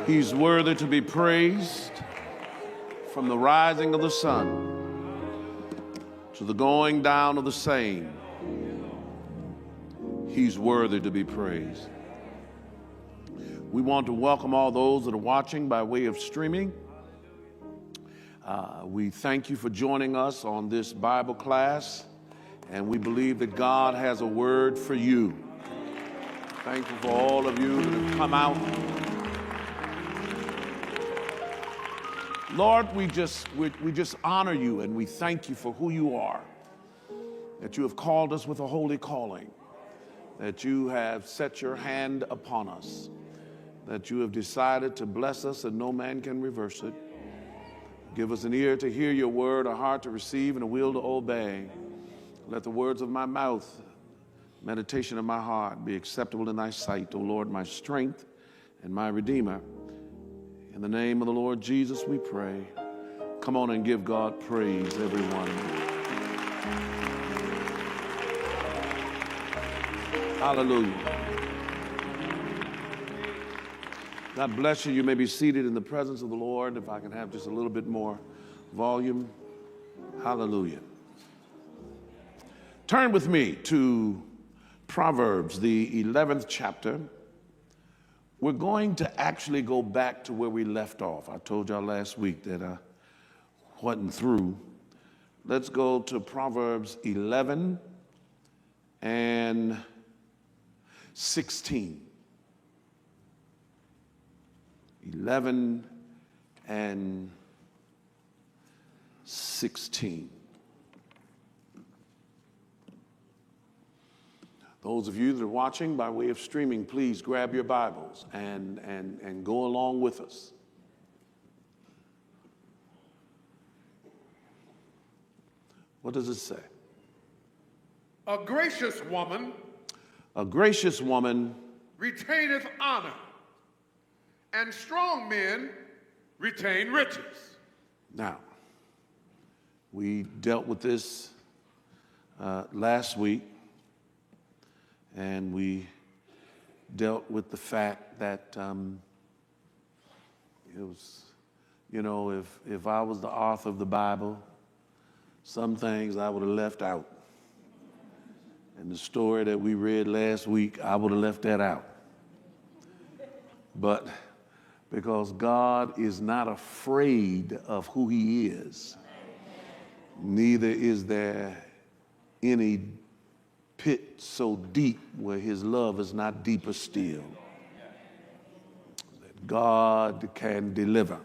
He's worthy to be praised from the rising of the sun to the going down of the same. He's worthy to be praised. We want to welcome all those that are watching by way of streaming. We thank you for joining us on this Bible class, and we believe that God has a word for you. Thankful for all of you that have come out. Lord, we just honor you, and we thank you for who you are, that you have called us with a holy calling, that you have set your hand upon us, that you have decided to bless us and no man can reverse it. Give us an ear to hear your word, a heart to receive, and a will to obey. Let the words of my mouth, meditation of my heart be acceptable in thy sight, O Lord, my strength and my Redeemer. In the name of the Lord Jesus, we pray. Come on and give God praise, everyone. Hallelujah. God bless you. You may be seated in the presence of the Lord. If I can have just a little bit more volume. Hallelujah. Turn with me to Proverbs, the 11th chapter. We're going to actually go back to where we left off. I told y'all last week that I wasn't through. Let's go to Proverbs 11 and 16. 11 and 16. Those of you that are watching by way of streaming, please grab your Bibles and go along with us. What does it say? A gracious woman retaineth honor, and strong men retain riches. Now, we dealt with this last week, and we dealt with the fact that it was, if I was the author of the Bible, some things I would have left out. And the story that we read last week, I would have left that out. But because God is not afraid of who he is, neither is there any pit so deep where his love is not deeper still. That God can deliver.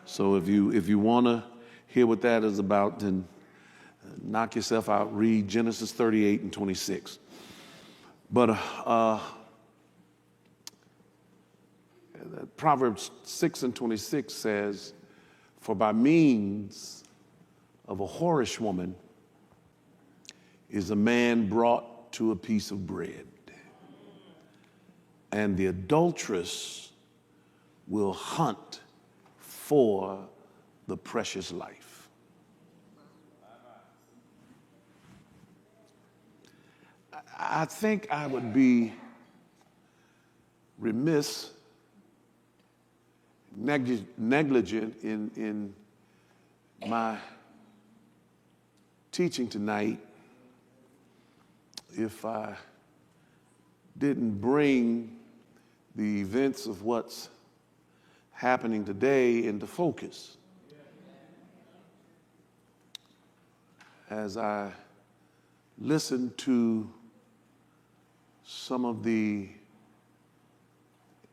So if you want to hear what that is about, then knock yourself out, read Genesis 38 and 26. But Proverbs 6 and 26 says, for by means of a whorish woman is a man brought to a piece of bread, and the adulteress will hunt for the precious life. I think I would be remiss, negligent in my teaching tonight if I didn't bring the events of what's happening today into focus. As I listened to some of the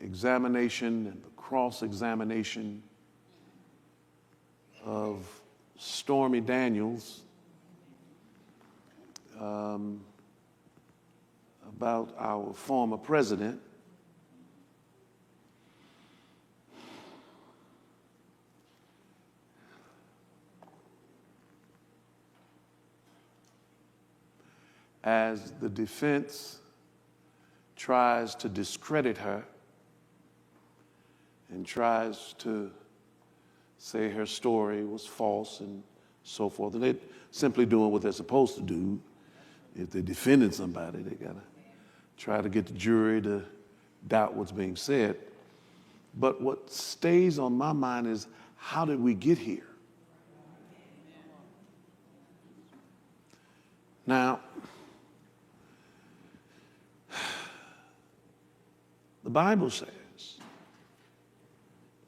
examination and the cross-examination of Stormy Daniels about our former president, as the defense tries to discredit her and tries to say her story was false and so forth. And they're simply doing what they're supposed to do. If they're defending somebody, they got to try to get the jury to doubt what's being said. But what stays on my mind is, how did we get here? Now, the Bible says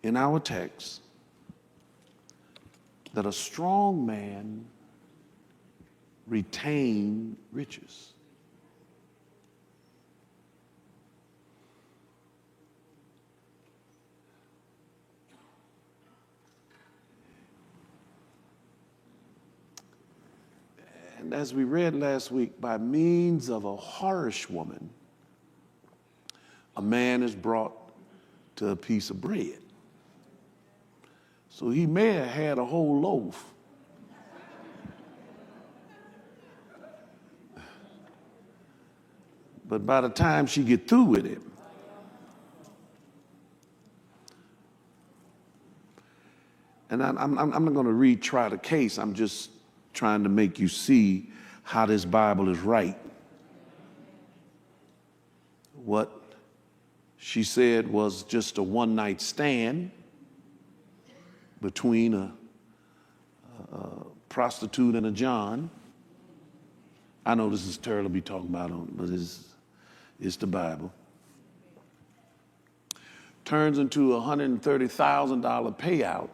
in our text that a strong man retains riches. And as we read last week, by means of a whorish woman, a man is brought to a piece of bread. So he may have had a whole loaf. But by the time she get through with him, and I'm not going to retry the case. I'm just trying to make you see how this Bible is right. What she said was just a one-night stand between a prostitute and a John. I know this is terrible to be talking about, but it's the Bible. Turns into a $130,000 payout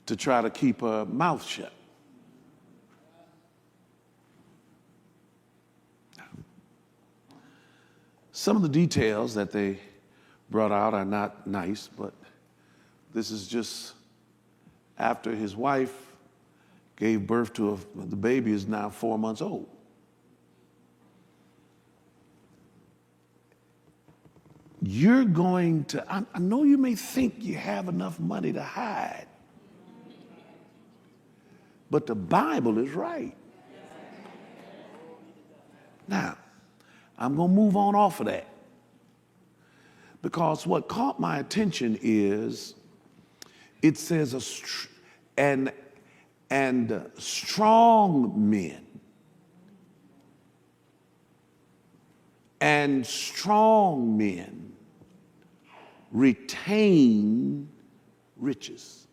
to try to keep her mouth shut. Some of the details that they brought out are not nice, but this is just after his wife gave birth to the baby is now 4 months old. You're going to, I know you may think you have enough money to hide, but the Bible is right. Now, I'm going to move on off of that, because what caught my attention is it says and strong men retain riches.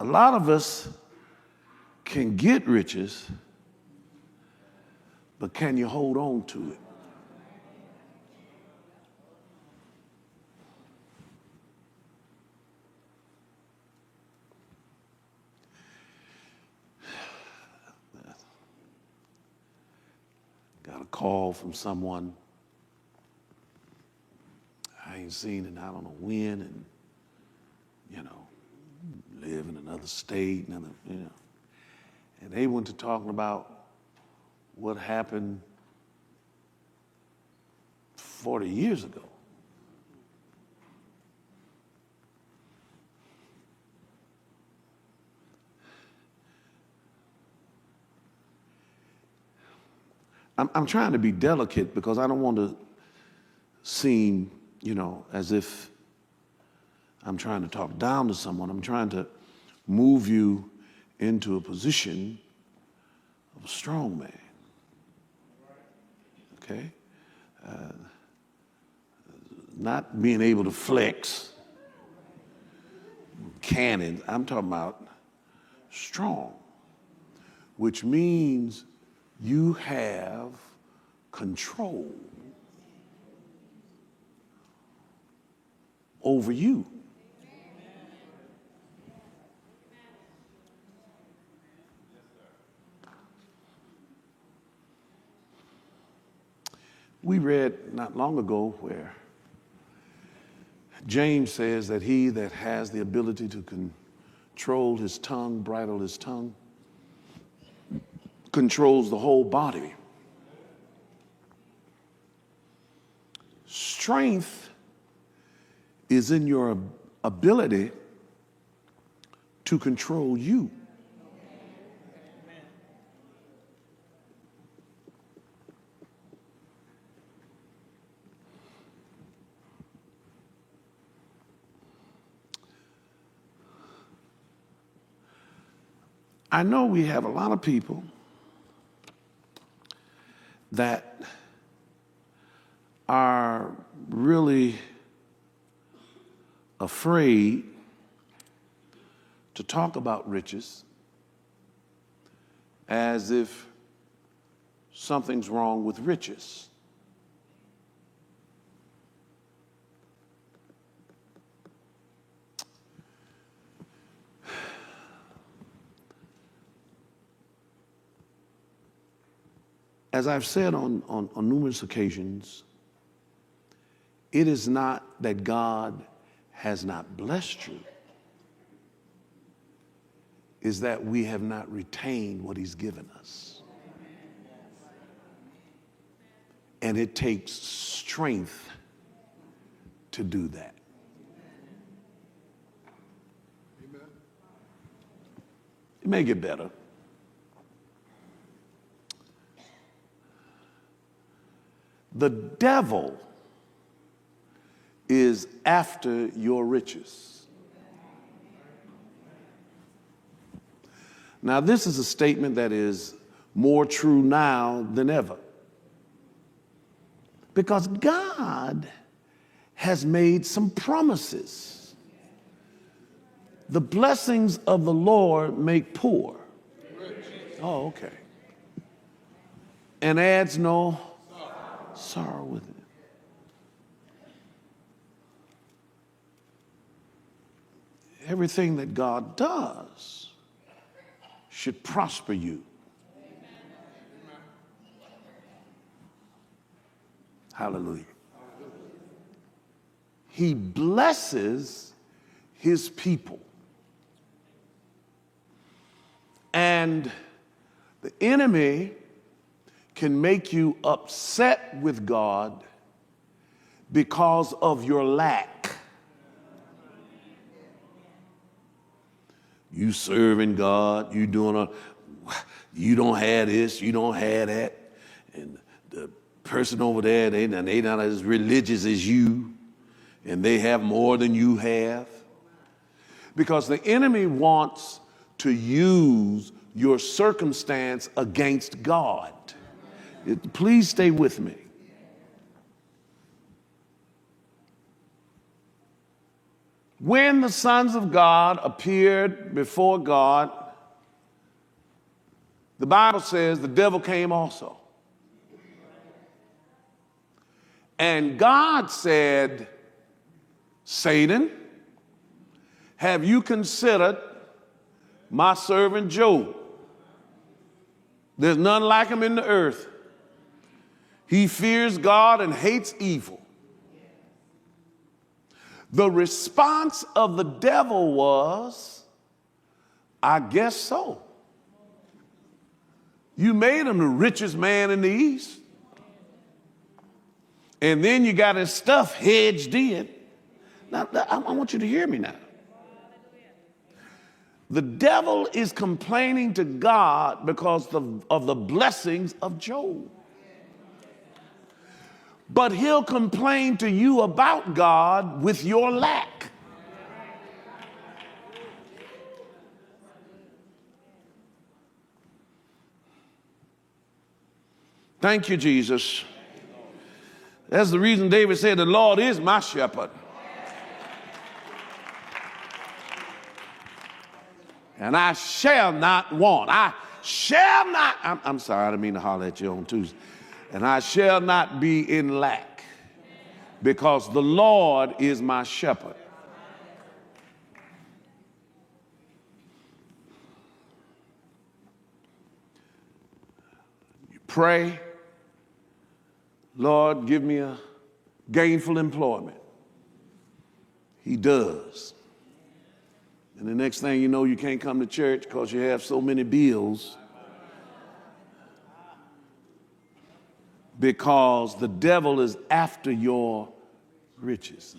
A lot of us can get riches, but can you hold on to it? Got a call from someone I ain't seen in I don't know when, and live in another state, and they went to talking about what happened 40 years ago. I'm trying to be delicate because I don't want to seem, as if I'm trying to talk down to someone. I'm trying to move you into a position of a strong man. Okay? Not being able to flex cannons. I'm talking about strong, which means you have control over you. We read not long ago where James says that he that has the ability to control his tongue, bridle his tongue, controls the whole body. Strength is in your ability to control you. I know we have a lot of people that are really afraid to talk about riches as if something's wrong with riches. As I've said on numerous occasions, it is not that God has not blessed you, is that we have not retained what he's given us. And it takes strength to do that. Amen. It may get better. The devil is after your riches. Now, this is a statement that is more true now than ever. Because God has made some promises. The blessings of the Lord make poor. Oh, okay. And adds no sorrow with it. Everything that God does should prosper you. Hallelujah. He blesses his people. And the enemy can make you upset with God because of your lack. You serving God, you don't have this, you don't have that, and the person over there, they not as religious as you, and they have more than you have. Because the enemy wants to use your circumstance against God. Please stay with me. When the sons of God appeared before God, the Bible says the devil came also. And God said, Satan, have you considered my servant Job? There's none like him in the earth. He fears God and hates evil. The response of the devil was, I guess so. You made him the richest man in the East. And then you got his stuff hedged in. Now, I want you to hear me now. The devil is complaining to God because of the blessings of Job. But he'll complain to you about God with your lack. Thank you, Jesus. That's the reason David said, the Lord is my shepherd. And I shall not want. I shall not. I'm sorry, I didn't mean to holler at you on Tuesday. And I shall not be in lack, because the Lord is my shepherd. You pray, Lord, give me a gainful employment. He does. And the next thing you know, you can't come to church because you have so many bills. Because the devil is after your riches.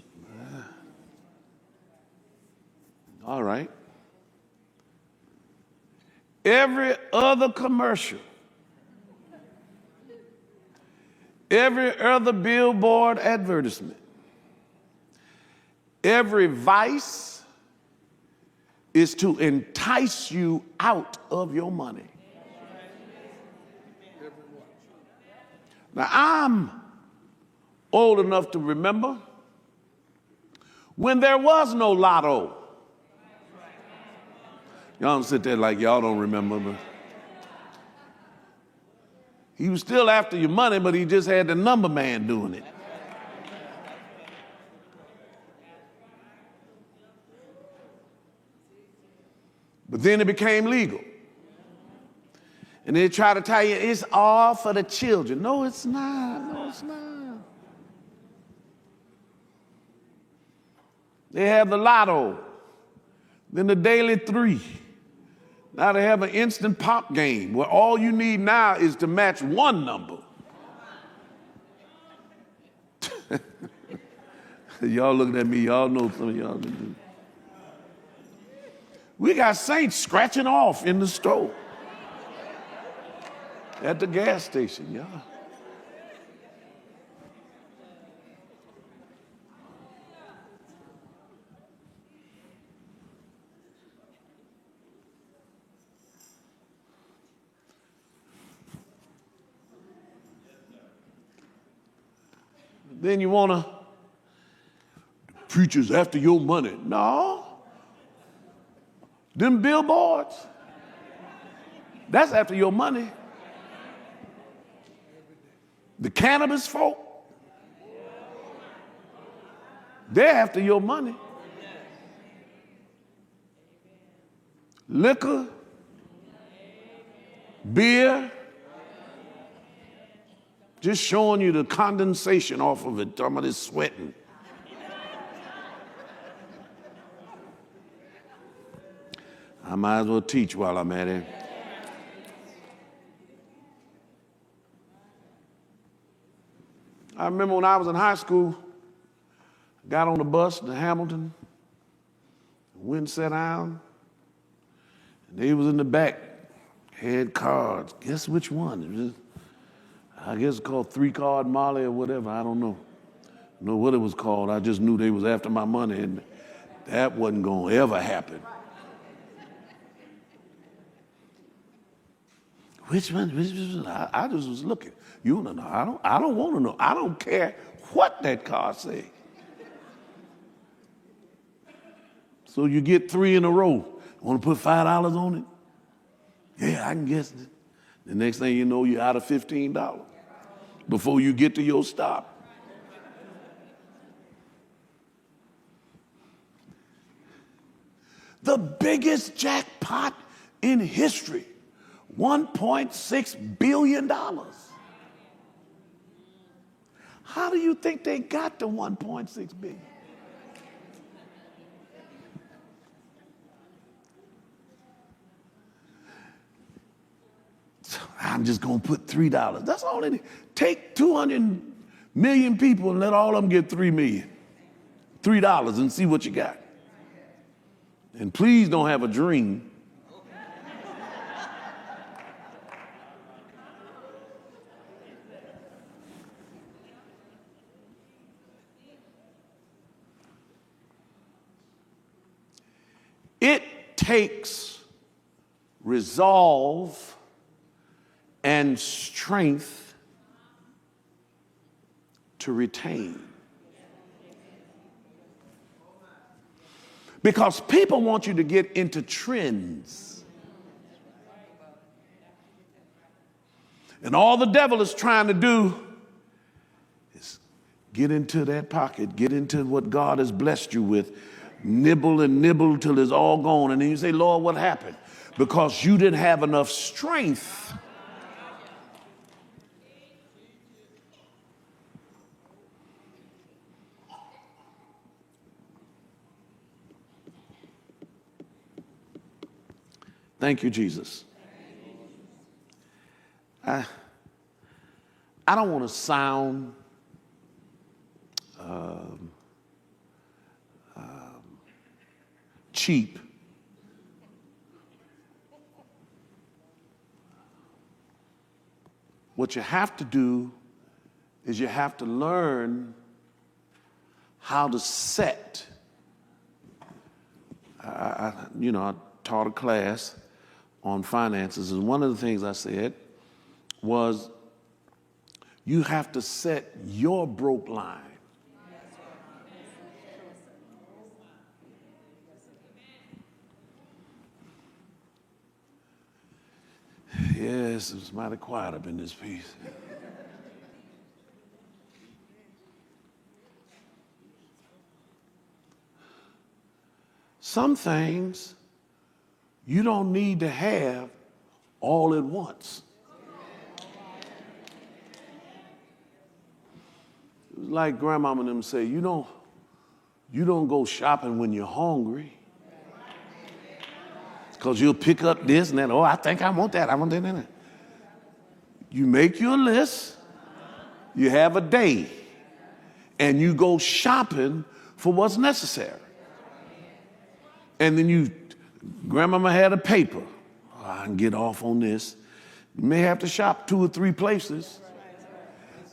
All right. Every other commercial, every other billboard advertisement, every vice is to entice you out of your money. Now, I'm old enough to remember when there was no lotto. Y'all don't sit there like y'all don't remember, but he was still after your money, but he just had the number man doing it. But then it became legal. And they try to tell you it's all for the children. No, it's not. No, it's not. They have the lotto, then the daily 3. Now they have an instant pop game where all you need now is to match one number. Y'all looking at me, y'all know some of y'all do. We got saints scratching off in the store, at the gas station, y'all. Then you want to, preachers after your money. No. Them billboards, that's after your money. The cannabis folk, they're after your money. Liquor, beer, just showing you the condensation off of it, talking about it's sweating. I might as well teach while I'm at it. I remember when I was in high school, I got on the bus to Hamilton, went and sat down, and they was in the back, had cards. Guess which one? It was, I guess it's called 3-card Molly or whatever, I don't know. I don't know what it was called, I just knew they was after my money, and that wasn't gonna ever happen. Which one? I just was looking. You want to know? I don't want to know. I don't care what that card say. So you get 3 in a row. Want to put $5 on it? Yeah, I can guess it. The next thing you know, you're out of $15 before you get to your stop. The biggest jackpot in history. $1.6 billion. How do you think they got to $1.6 billion? I'm just going to put $3. That's all it is. Take 200 million people and let all of them get $3 million. $3 and see what you got. And please don't have a dream. It takes resolve and strength to retain. Because people want you to get into trends. And all the devil is trying to do is get into that pocket, get into what God has blessed you with, nibble and nibble till it's all gone. And then you say, Lord, what happened? Because you didn't have enough strength. Thank you, Jesus. I don't want to sound cheap. What you have to do is you have to learn how to set. I taught a class on finances, and one of the things I said was, You have to set your broke line. Yes, it's mighty quiet up in this piece. Some things you don't need to have all at once. Like grandmama and them say, you don't go shopping when you're hungry. Because you'll pick up this and that. Oh, I think I want that. I want that. You make your list. You have a day. And you go shopping for what's necessary. And then grandmama had a paper. Oh, I can get off on this. You may have to shop 2 or 3 places.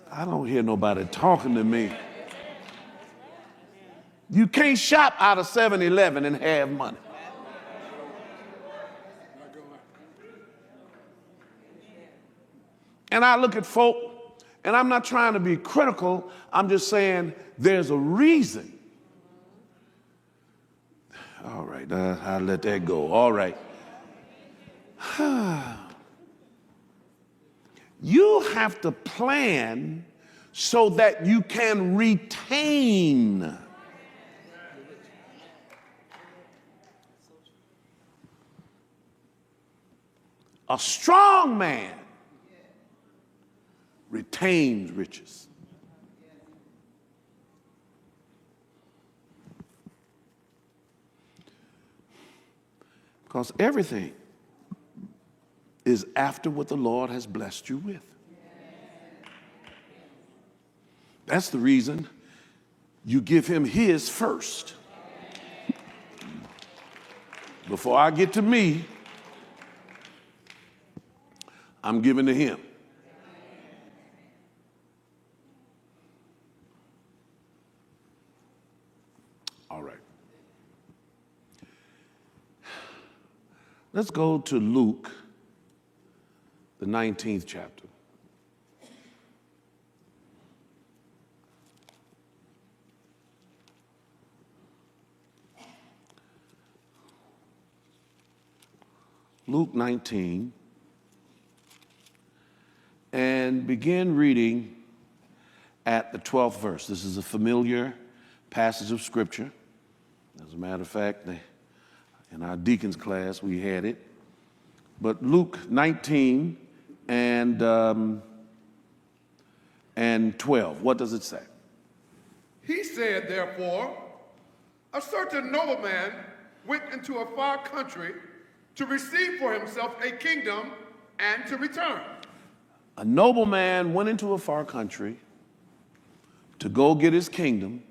I don't hear nobody talking to me. You can't shop out of 7-Eleven and have money. And I look at folk, and I'm not trying to be critical, I'm just saying there's a reason. All right, I'll let that go. All right. You have to plan so that you can retain. A strong man retains riches. Because everything is after what the Lord has blessed you with. That's the reason you give him his first. Before I get to me, I'm giving to him. All right. Let's go to Luke, the 19th chapter. Luke 19, and begin reading at the 12th verse. This is a familiar passage of Scripture. As a matter of fact, in our deacons class, we had it. But Luke 19 and 12, what does it say? He said, therefore, a certain nobleman went into a far country to receive for himself a kingdom and to return. A nobleman went into a far country to go get his kingdom,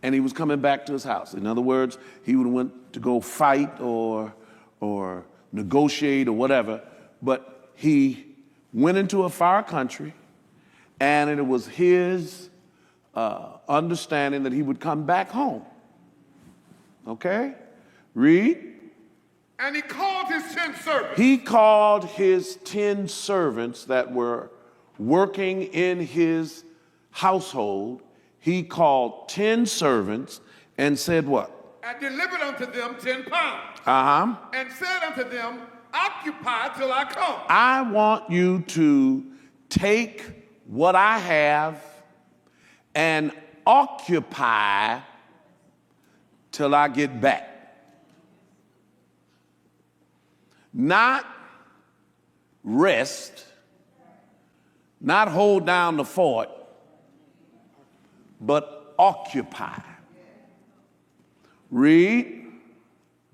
and he was coming back to his house. In other words, he would have went to go fight or negotiate or whatever, but he went into a far country, and it was his understanding that he would come back home. Okay? Read. And he called his 10 servants. He called his 10 servants that were working in his household. He called 10 servants and said what? And delivered unto them 10 pounds. And said unto them, occupy till I come. I want you to take what I have and occupy till I get back. Not rest, not hold down the fort, but occupy. Read.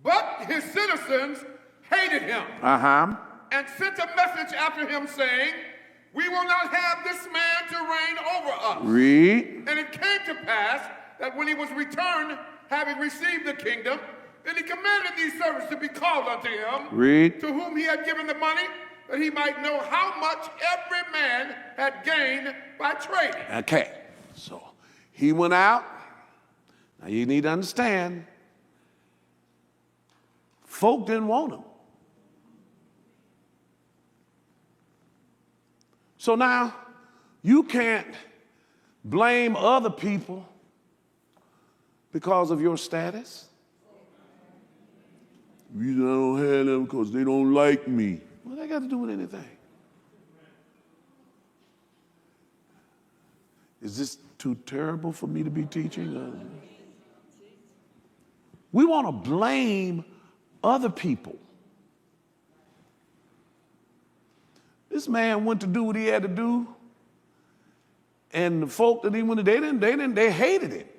But his citizens hated him and sent a message after him saying, we will not have this man to reign over us. Read. And it came to pass that when he was returned, having received the kingdom, then he commanded these servants to be called unto him, Read. To whom he had given the money, that he might know how much every man had gained by trading. Okay, so he went out. Now you need to understand, folk didn't want him. So now You can't blame other people because of your status. The reason I don't have them because they don't like me. What that got to do with anything? Is this too terrible for me to be teaching? We want to blame other people. This man went to do what he had to do, and the folk that he went to, they hated it.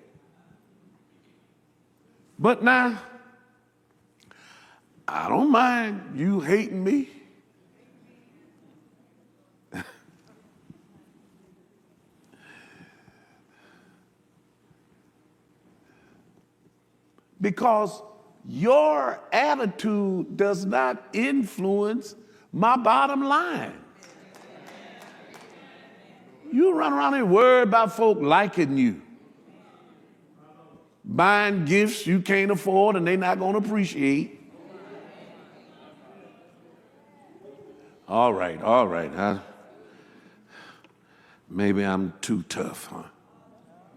But now, I don't mind you hating me. Because your attitude does not influence my bottom line. You run around and worry about folk liking you, buying gifts you can't afford and they're not going to appreciate. All right. Maybe I'm too tough, huh?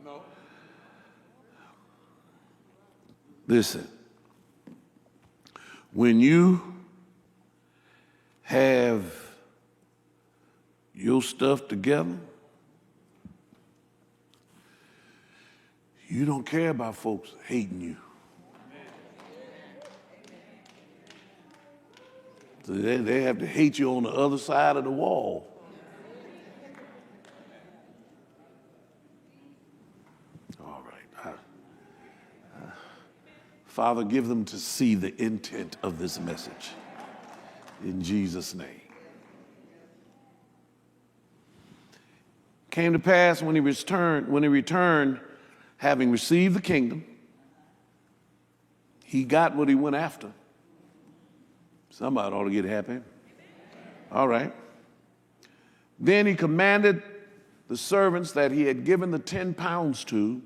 No. Listen, when you have your stuff together, you don't care about folks hating you. So they have to hate you on the other side of the wall. All right. Father, give them to see the intent of this message. In Jesus' name. Came to pass when he returned, having received the kingdom, he got what he went after. Somebody ought to get happy. All right. Then he commanded the servants that he had given the 10 pounds to,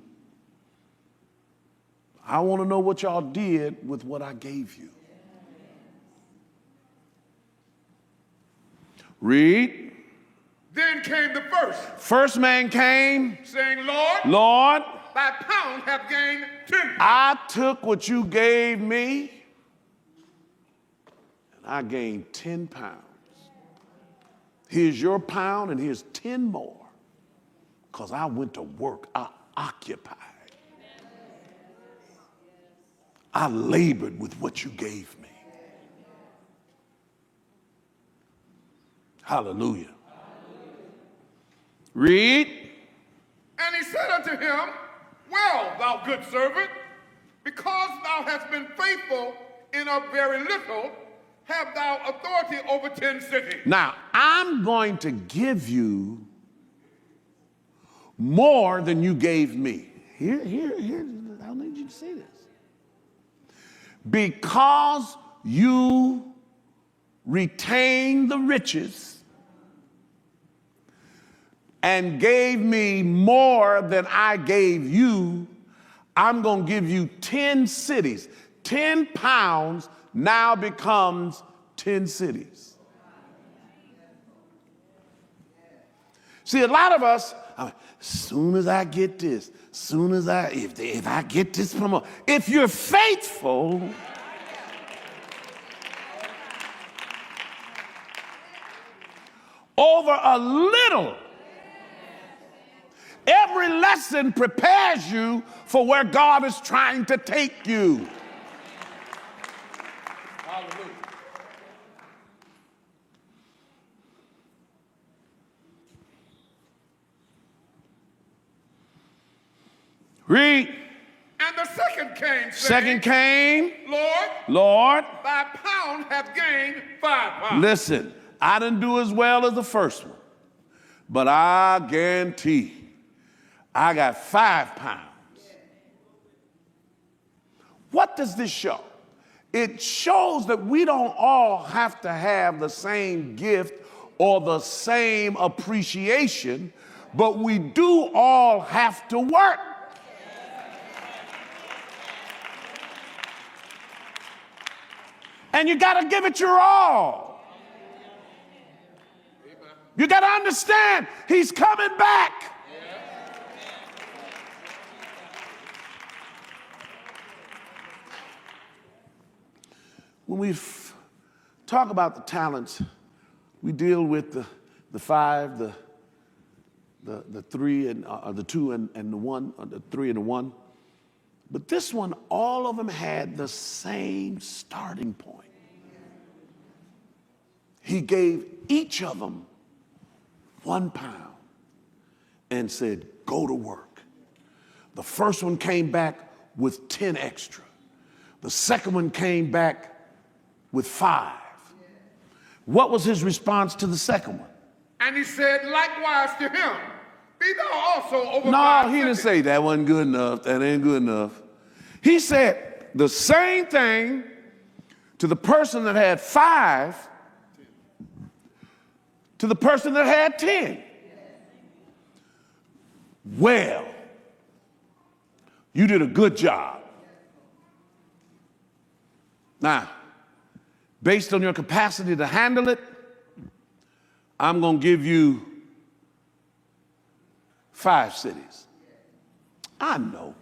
I want to know what y'all did with what I gave you. Read. Then came the first. First man came, saying, Lord, thy pound have gained 10 pounds. I took what you gave me, and I gained 10 pounds. Here's your pound, and here's 10 more, because I went to work. I occupied. I labored with what you gave me. Hallelujah. Read. And he said unto him, well, thou good servant, because thou hast been faithful in a very little, have thou authority over 10 cities. Now, I'm going to give you more than you gave me. Here, I need you to see this. Because you retained the riches and gave me more than I gave you, I'm going to give you 10 cities. 10 pounds now becomes 10 cities. See, a lot of us, soon as I get this, if I get this promotion, if you're faithful, over a little, every lesson prepares you for where God is trying to take you. Hallelujah. Read. And the second came, saying, Second came, Lord, thy pound hath gained 5 pounds. Listen, I didn't do as well as the first one, but I guarantee I got 5 pounds. What does this show? It shows that we don't all have to have the same gift or the same appreciation, but we do all have to work. And you got to give it your all. You got to understand, he's coming back. When we talk about the talents, we deal with the five, the three, and the two and the one, or the three and the one. But this one, all of them had the same starting point. He gave each of them 1 pound and said, go to work. The first one came back with 10 extra. The second one came back with 5. What was his response to the second one? And he said, likewise to him, be thou also over 5 No, he didn't say that wasn't good enough. That ain't good enough. He said the same thing to the person that had 5 to the person that had 10. Well, you did a good job. Now, based on your capacity to handle it, I'm going to give you 5 cities. I know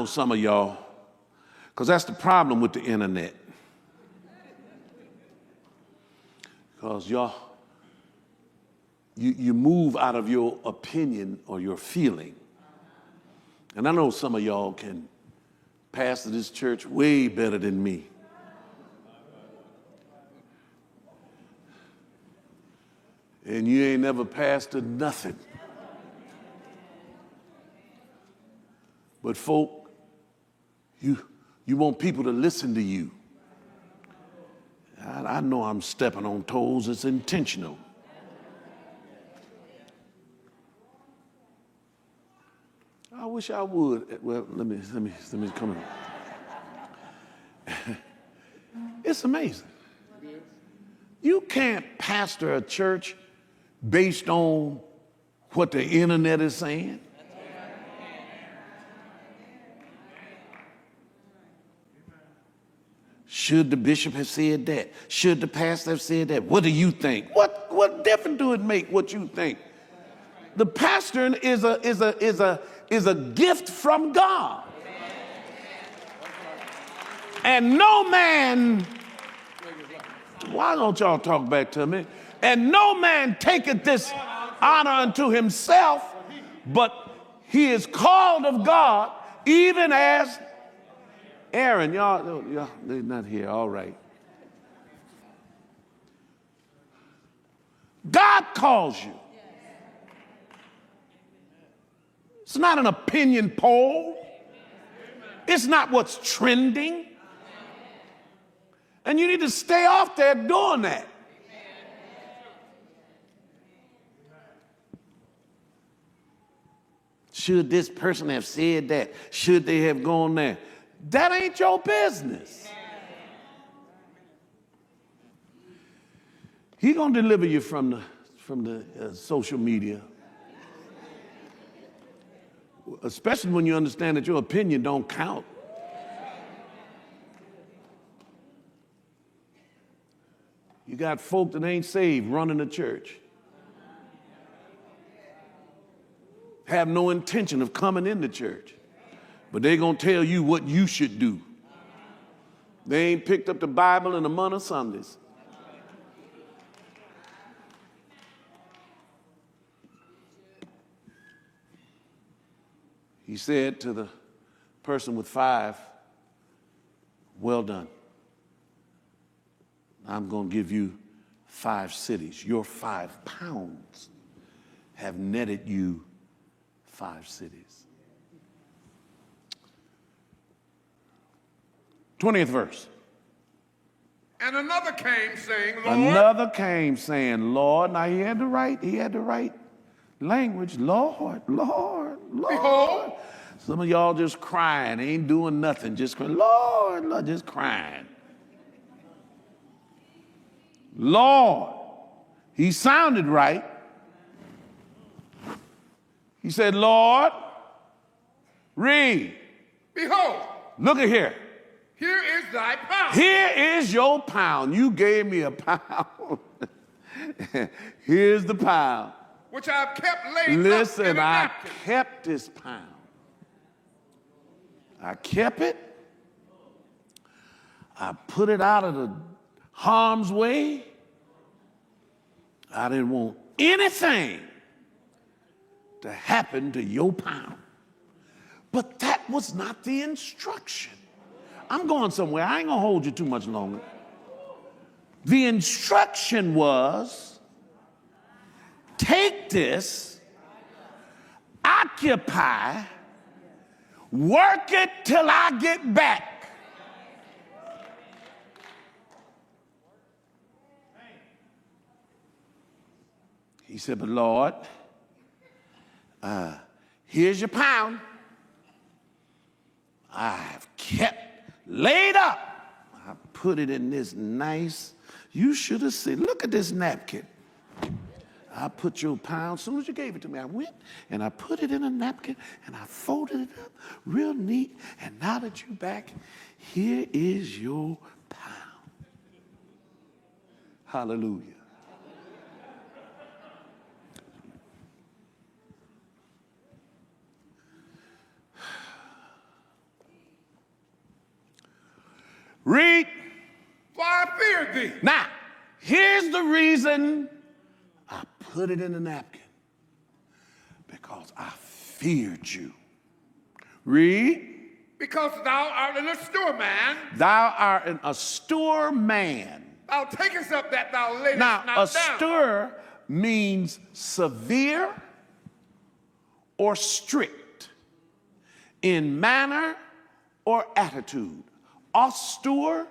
some of y'all, because that's the problem with the internet. Because y'all, you move out of your opinion or your feeling. And I know some of y'all can pastor this church way better than me. And you ain't never pastored nothing. But folk, you want people to listen to you. I know I'm stepping on toes. It's intentional. I wish I would. Well, let me come in. It's amazing. You can't pastor a church based on what the internet is saying. Should the bishop have said that? Should the pastor have said that? What do you think? What difference do it make what you think? The pastoring is a gift from God. And no man, why don't y'all talk back to me? And no man taketh this honor unto himself, but he is called of God, even as Aaron. Y'all, they're not here. All right. God calls you. It's not an opinion poll. It's not what's trending. And you need to stay off there doing that. Should this person have said that? Should they have gone there? That ain't your business. He's going to deliver you from the social media. Especially when you understand that your opinion don't count. You got folk that ain't saved running the church. Have no intention of coming into church. But they're going to tell you what you should do. They ain't picked up the Bible in a month of Sundays. He said to the person with 5, well done. I'm going to give you 5 cities. Your 5 pounds have netted you 5 cities. 20th verse. And another came saying, Lord. Another came saying, Lord. Now he had the right language. Lord. Behold. Some of y'all just crying, ain't doing nothing, just crying, Lord, just crying. Lord. He sounded right. He said, Lord, read. Behold. Look at here. Here is thy pound. Here is your pound. You gave me a pound. Here's the pound. which I have kept laid up in a Listen, I napkin. kept this pound. I kept it. I put it out of the harm's way. I didn't want anything to happen to your pound. But that was not the instruction. I'm going somewhere. I ain't going to hold you too much longer. The instruction was, take this, occupy, work it till I get back. He said, but Lord, here's your pound. I've kept laid up. I put it in this nice, you should have seen, look at this napkin. I put your pound, as soon as you gave it to me, I went and I put it in a napkin and I folded it up real neat. And now that you're back, here is your pound. Hallelujah. Read. For I feared thee. Now, here's the reason I put it in a napkin. Because I feared you. Read. Because thou art an austere man. Thou art an austere man. Thou takest up that thou layest Now, not down. austere means severe or strict in manner or attitude. Austere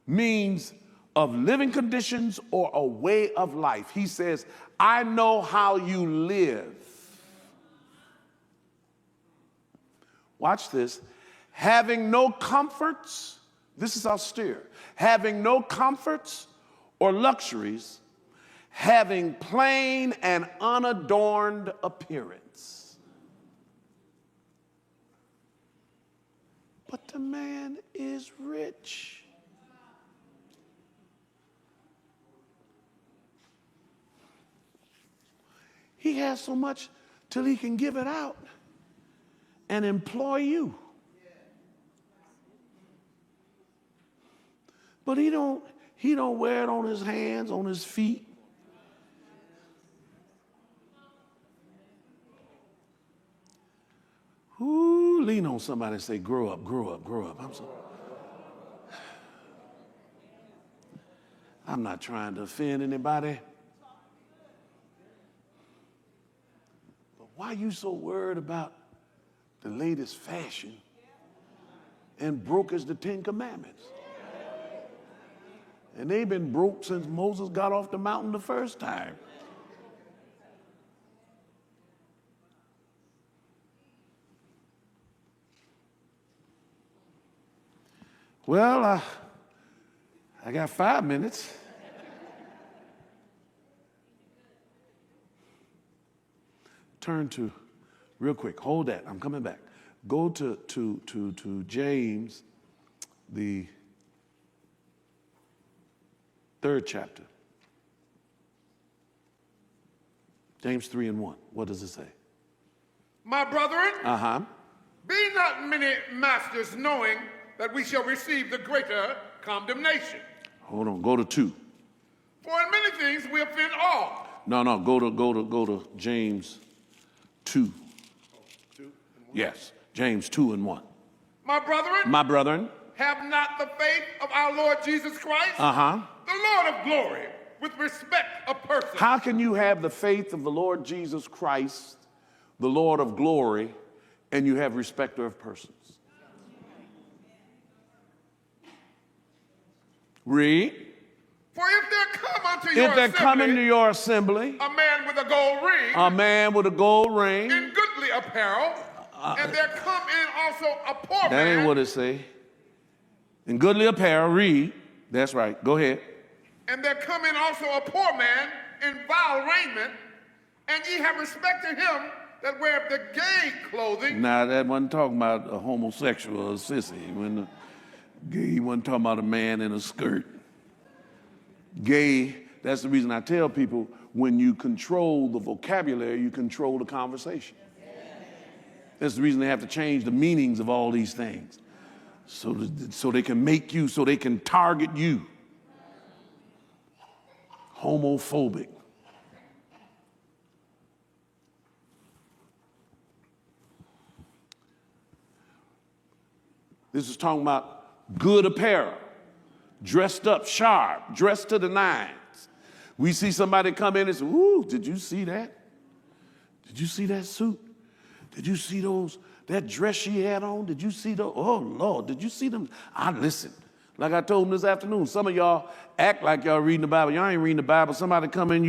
means of living conditions or a way of life. He says, I know how you live. Watch this. Having no comforts, this is austere. Having no comforts or luxuries, having plain and unadorned appearance. But the man is rich. He has so much till he can give it out and employ you. But he don't wear it on his hands, on his feet. Ooh, lean on somebody and say, grow up, grow up, grow up. I'm not trying to offend anybody. But why are you so worried about the latest fashion and broke as the Ten Commandments? And they've been broke since Moses got off the mountain the first time. Well, I got 5 minutes. Turn to, real quick, hold that, I'm coming back. Go to James, the 3rd chapter. James 3:1. What does it say? My brethren, Be not many masters, knowing that we shall receive the greater condemnation. Hold on, go to 2. For in many things we offend all. No, go to James 2. 2 and 1. Yes, James 2:1. My brethren, have not the faith of our Lord Jesus Christ, the Lord of glory, with respect of person. How can you have the faith of the Lord Jesus Christ, the Lord of glory, and you have respect of persons? Read. For if there come unto your assembly a man with a gold ring, in goodly apparel, and there come in also a poor man. That ain't what it say. In goodly apparel, read. That's right. Go ahead. And there come in also a poor man in vile raiment, and ye have respect to him that weareth the gay clothing. Now, that wasn't talking about a homosexual or a sissy. When the gay, he wasn't talking about a man in a skirt. Gay That's the reason I tell people, when you control the vocabulary, you control the conversation. That's the reason they have to change the meanings of all these things. So they can make you, so they can target you. Homophobic. This is talking about good apparel, dressed up sharp, dressed to the nines. We see somebody come in and say, ooh, did you see that? Did you see that suit? Did you see that dress she had on? Did you see those? Oh, Lord, did you see them? Listen, like I told them this afternoon, some of y'all act like y'all reading the Bible. Y'all ain't reading the Bible. Somebody come in,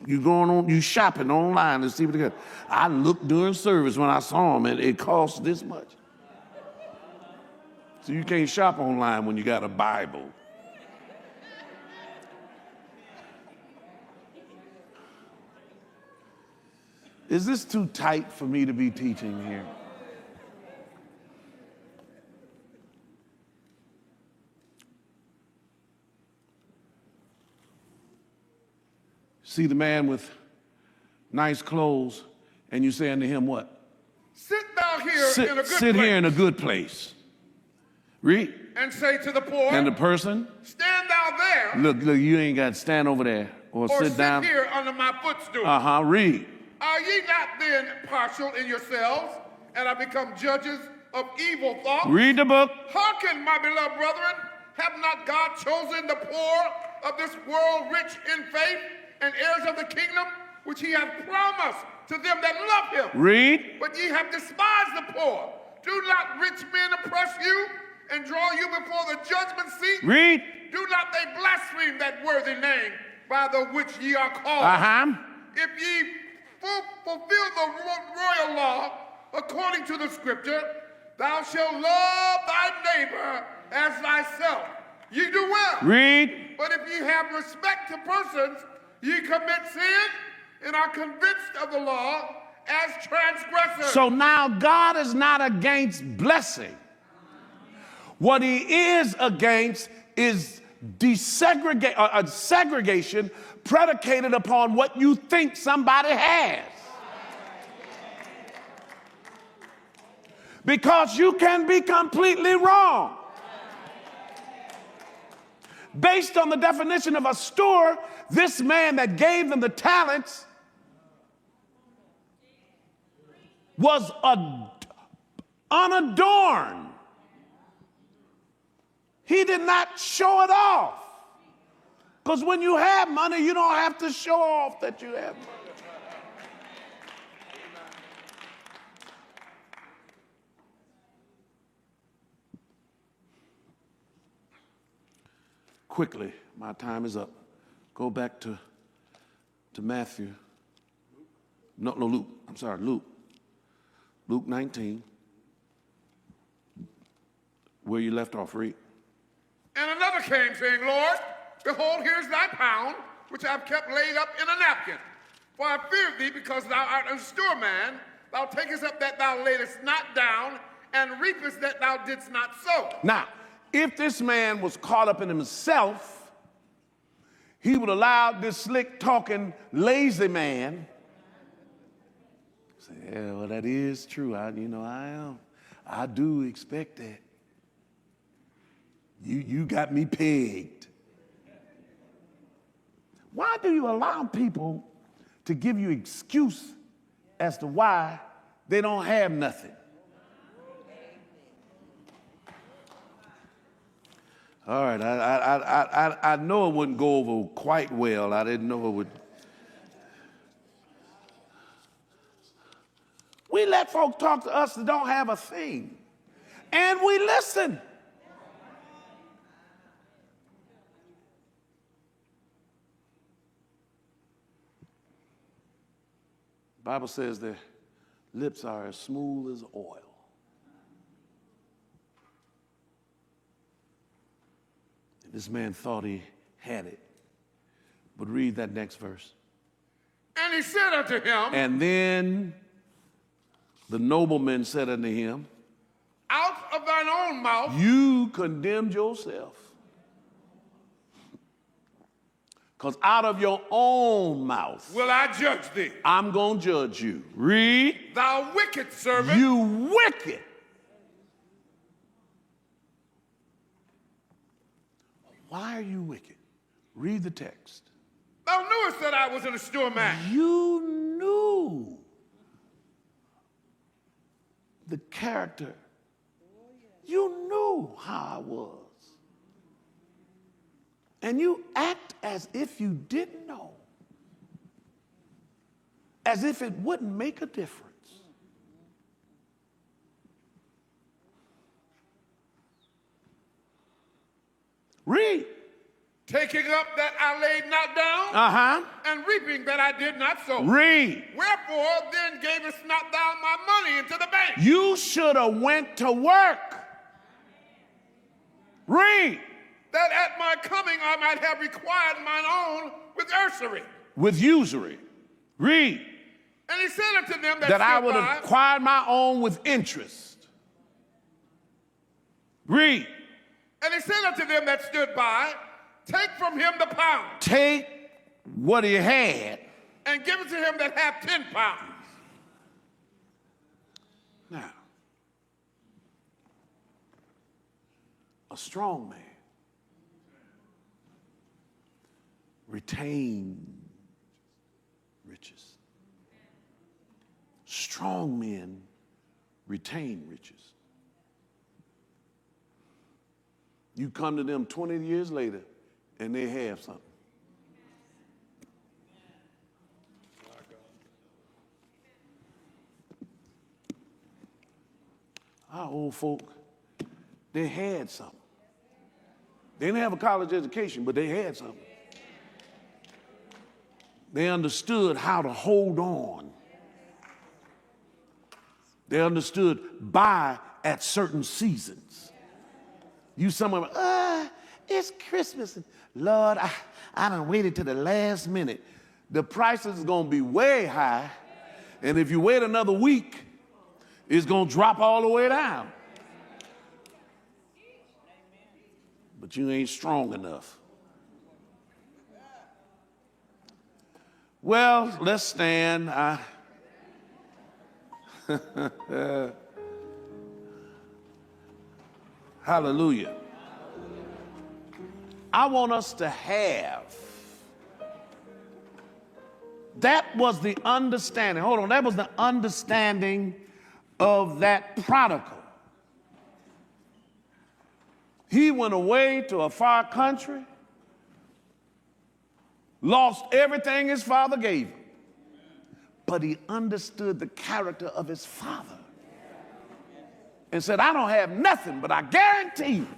you shopping online to see what they got. I looked during service when I saw them, and it cost this much. So you can't shop online when you got a Bible. Is this too tight for me to be teaching here? See the man with nice clothes, and you say unto him what? Sit thou here in a good place. Sit here in a good place. Read. And say to the poor. And the person? Stand thou there. Look, you ain't got to stand over there or sit down. Or sit here under my footstool. Read. Are ye not then partial in yourselves, and are become judges of evil thoughts? Read the book. Hearken, my beloved brethren, have not God chosen the poor of this world rich in faith and heirs of the kingdom, which he hath promised to them that love him? Read. But ye have despised the poor. Do not rich men oppress you and draw you before the judgment seat? Read. Do not they blaspheme that worthy name by the which ye are called? If ye fulfill the royal law according to the scripture, thou shalt love thy neighbor as thyself. Ye do well. Read. But if ye have respect to persons, ye commit sin and are convinced of the law as transgressors. So now God is not against blessing. What he is against is segregation predicated upon what you think somebody has. Because you can be completely wrong. Based on the definition of a steward, this man that gave them the talents was unadorned. He did not show it off. Because when you have money, you don't have to show off that you have money. Quickly, my time is up. Go back to Matthew. No, Luke. I'm sorry, Luke. Luke 19. Where you left off, read. And another came, saying, Lord, behold, here's thy pound, which I've kept laid up in a napkin. For I fear thee, because thou art a sure man, thou takest up that thou laidest not down, and reapest that thou didst not sow. Now, if this man was caught up in himself, he would allow this slick-talking, lazy man say, yeah, well, that is true. I do expect that. You got me pegged. Why do you allow people to give you excuse as to why they don't have nothing? All right, I know it wouldn't go over quite well. I didn't know it would. We let folks talk to us that don't have a thing, and we listen. The Bible says their lips are as smooth as oil. This man thought he had it. But read that next verse. And he said unto him. And then the nobleman said unto him, out of thine own mouth. You condemned yourself. Because out of your own mouth will I judge thee. I'm going to judge you. Read. Thou wicked servant. You wicked. Why are you wicked? Read the text. Thou knewest that I was an assured man. You knew the character. You knew how I was. And you act as if you didn't know. As if it wouldn't make a difference. Read. Taking up that I laid not down, and reaping that I did not sow. Read. Wherefore then gavest not thou my money into the bank? You should have went to work. Read. That at my coming I might have required mine own with usury. With usury. Read. And he said unto them that I would have acquired my own with interest. Read. And he said unto them that stood by, take from him the pound. Take what he had. And give it to him that hath 10 pounds. Now, a strong man retain riches. Strong men retain riches. You come to them 20 years later and they have something. Our old folk, they had something. They didn't have a college education, but they had something. They understood how to hold on. They understood buy at certain seasons. You someone, it's Christmas. Lord, I done waited to the last minute. The prices is going to be way high. And if you wait another week, it's going to drop all the way down. But you ain't strong enough. Well, let's stand. Hallelujah. I want us to have. That was the understanding. Hold on. That was the understanding of that prodigal. He went away to a far country, lost everything his father gave him, but he understood the character of his father and said, I don't have nothing, but I guarantee you,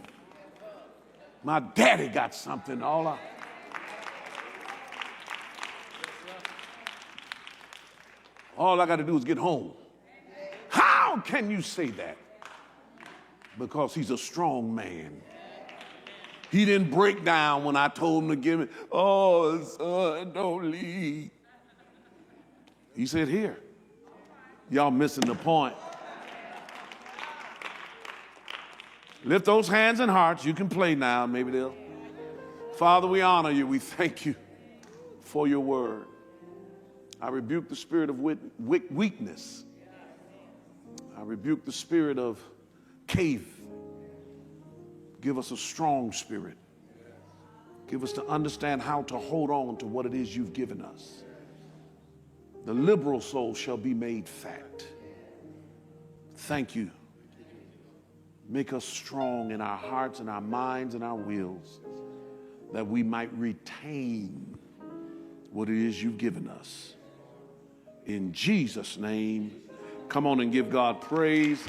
my daddy got something. All I got to do is get home. How can you say that? Because he's a strong man. He didn't break down when I told him to give me, oh, son, don't leave. He said, here. Y'all missing the point. Lift those hands and hearts. You can play now. Maybe they'll. Father, we honor you. We thank you for your word. I rebuke the spirit of weakness. I rebuke the spirit of cave. Give us a strong spirit. Give us to understand how to hold on to what it is you've given us. The liberal soul shall be made fat. Thank you. Make us strong in our hearts and our minds and our wills, that we might retain what it is you've given us. In Jesus' name, come on and give God praise.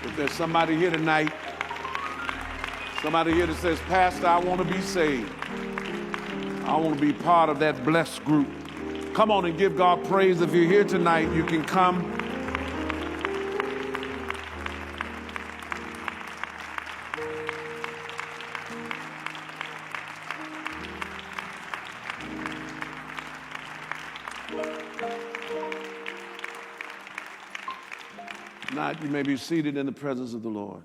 If there's somebody here tonight, somebody here that says, Pastor, I want to be saved. I want to be part of that blessed group. Come on and give God praise. If you're here tonight, you can come. Not, you may be seated in the presence of the Lord.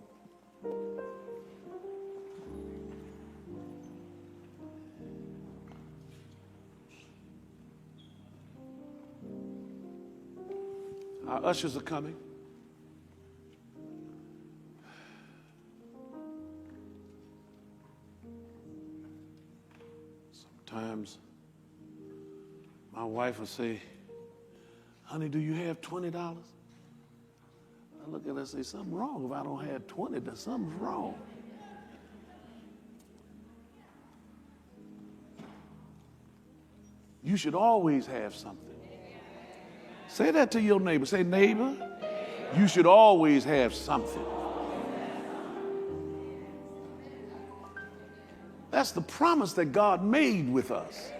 Our ushers are coming. Sometimes my wife will say, honey, do you have $20? I look at her and say, something wrong. If I don't have 20, then something's wrong. You should always have something. Say that to your neighbor. Say, neighbor, you should always have something. That's the promise that God made with us.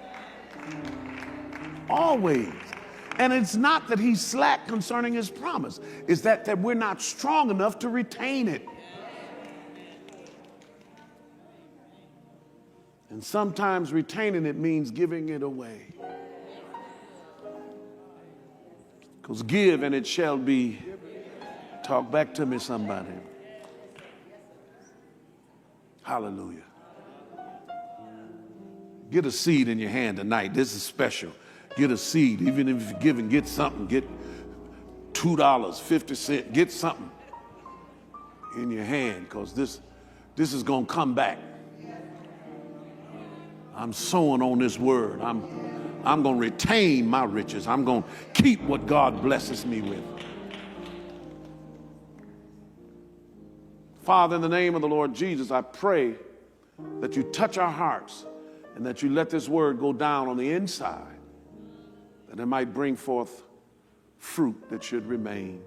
Always. And it's not that he's slack concerning his promise. It's that we're not strong enough to retain it. And sometimes retaining it means giving it away. Because give and it shall be. Talk back to me, somebody. Hallelujah. Get a seed in your hand tonight. This is special. Get a seed. Even if you're giving, get something. Get $2, 50 cents. Get something in your hand, because this is going to come back. I'm sowing on this word. I'm going to retain my riches. I'm going to keep what God blesses me with. Father, in the name of the Lord Jesus, I pray that you touch our hearts and that you let this word go down on the inside, that it might bring forth fruit that should remain.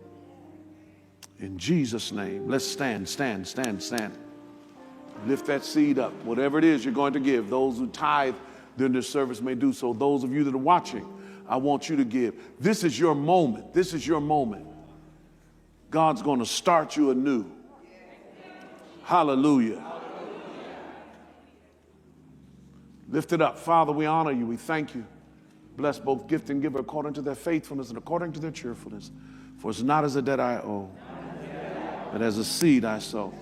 In Jesus' name, let's stand. Lift that seed up. Whatever it is you're going to give, those who tithe during this service may do so. Those of you that are watching, I want you to give. This is your moment. This is your moment. God's going to start you anew. Hallelujah. Lift it up. Father, we honor you. We thank you. Bless both gift and giver according to their faithfulness and according to their cheerfulness. For it's not as a debt I owe, but as a seed I sow.